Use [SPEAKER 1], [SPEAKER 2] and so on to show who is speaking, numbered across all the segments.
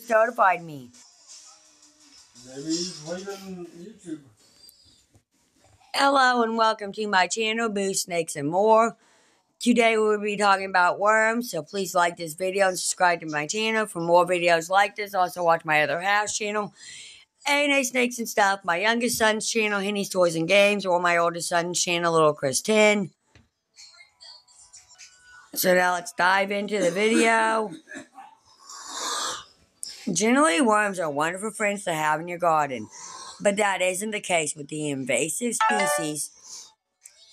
[SPEAKER 1] notified me.
[SPEAKER 2] Maybe he's leaving YouTube.
[SPEAKER 1] Hello and welcome to my channel, Boo Snakes and More. Today we'll be talking about worms, so please like this video and subscribe to my channel for more videos like this. Also watch my other house channel, A&A Snakes and Stuff, my youngest son's channel, Henny's Toys and Games, or my oldest son's channel, Little Chris 10. So now let's dive into the video. Generally, worms are wonderful friends to have in your garden, but that isn't the case with the invasive species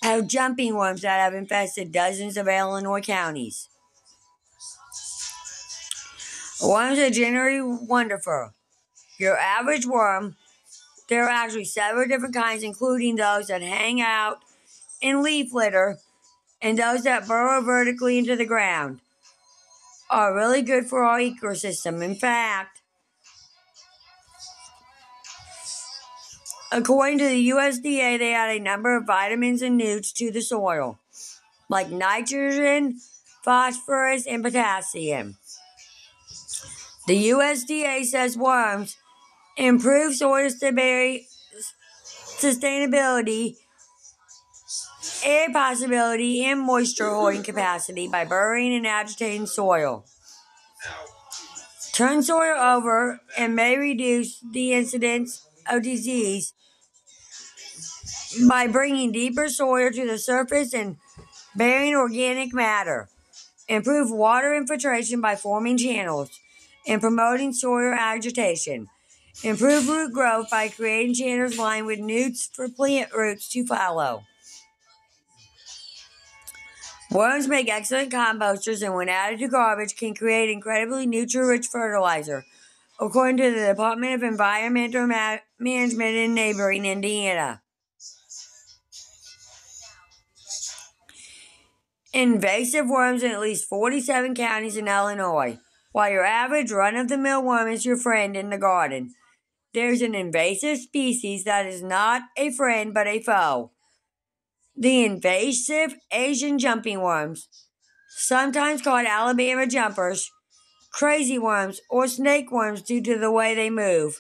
[SPEAKER 1] of jumping worms that have infested dozens of Illinois counties. Worms are generally wonderful. Your average worm, there are actually several different kinds, including those that hang out in leaf litter and those that burrow vertically into the ground, are really good for our ecosystem. In fact, according to the USDA, they add a number of vitamins and nutrients to the soil, like nitrogen, phosphorus, and potassium. The USDA says worms improve soil sustainability, air possibility, and moisture holding capacity by burrowing and agitating soil. Turn soil over and may reduce the incidence of disease by bringing deeper soil to the surface and burying organic matter. Improve water infiltration by forming channels and promoting soil agitation. Improve root growth by creating channels lined with nutrients for plant roots to follow. Worms make excellent composters and when added to garbage can create incredibly nutrient-rich fertilizer, according to the Department of Environmental Management in neighboring Indiana. Invasive worms in at least 47 counties in Illinois. While your average run-of-the-mill worm is your friend in the garden, there's an invasive species that is not a friend but a foe. The invasive Asian jumping worms, sometimes called Alabama jumpers, crazy worms, or snake worms due to the way they move,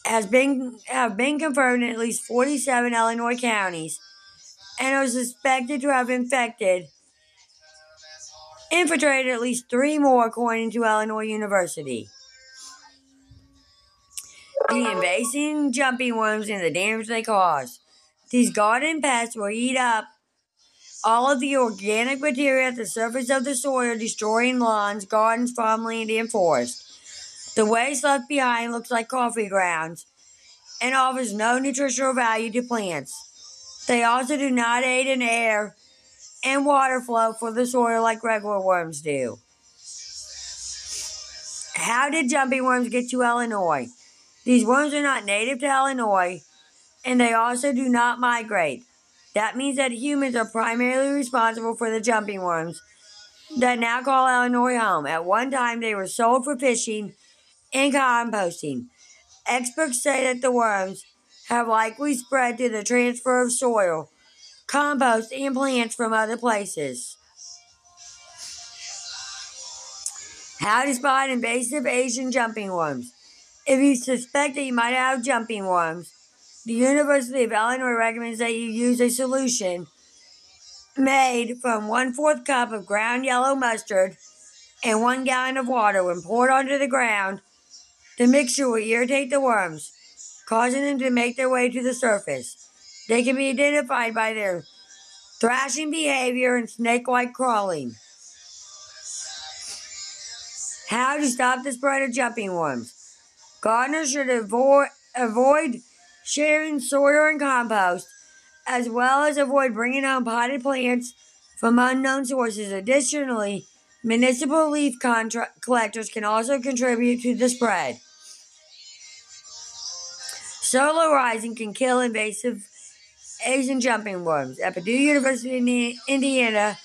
[SPEAKER 1] have been confirmed in at least 47 Illinois counties and are suspected to have infiltrated at least 3 more, according to Illinois University. The invasive jumping worms and the damage they cause. These garden pests will eat up all of the organic material at the surface of the soil, destroying lawns, gardens, farmland, and forest. The waste left behind looks like coffee grounds and offers no nutritional value to plants. They also do not aid in air and water flow for the soil like regular worms do. How did jumping worms get to Illinois? These worms are not native to Illinois, and they also do not migrate. That means that humans are primarily responsible for the jumping worms that now call Illinois home. At one time, they were sold for fishing and composting. Experts say that the worms have likely spread through the transfer of soil, compost, and plants from other places. How to spot invasive Asian jumping worms. If you suspect that you might have jumping worms, the University of Illinois recommends that you use a solution made from 1/4 cup of ground yellow mustard and 1 gallon of water. When poured onto the ground, the mixture will irritate the worms, causing them to make their way to the surface. They can be identified by their thrashing behavior and snake-like crawling. How to stop the spread of jumping worms. Gardeners should avoid sharing soil and compost, as well as avoid bringing home potted plants from unknown sources. Additionally, municipal leaf collectors can also contribute to the spread. Solar rising can kill invasive Asian jumping worms. At Purdue University in Indiana,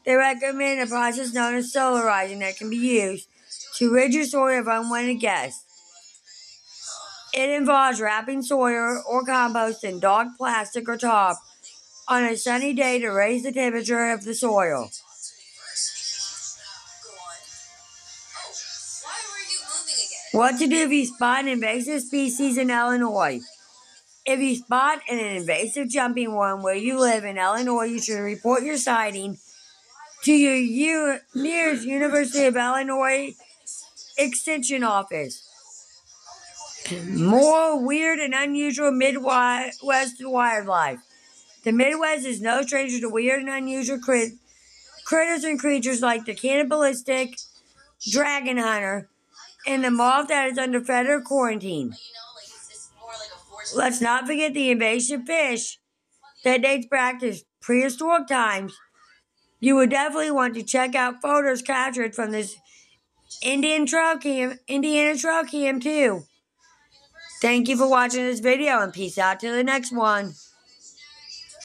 [SPEAKER 1] they recommend a process known as solar rising that can be used to rid your soil of unwanted guests. It involves wrapping soil or compost in dark plastic or tarp on a sunny day to raise the temperature of the soil. What to do if you spot an invasive species in Illinois. If you spot an invasive jumping worm where you live in Illinois, you should report your sighting to your nearest University of Illinois Extension office. More weird and unusual Midwest wildlife. The Midwest is no stranger to weird and unusual critters and creatures like the cannibalistic dragon hunter and the moth that is under federal quarantine. Let's not forget the invasive fish that dates back to prehistoric times. You would definitely want to check out photos captured from this Indiana trail cam too. Thank you for watching this video and peace out to the next one.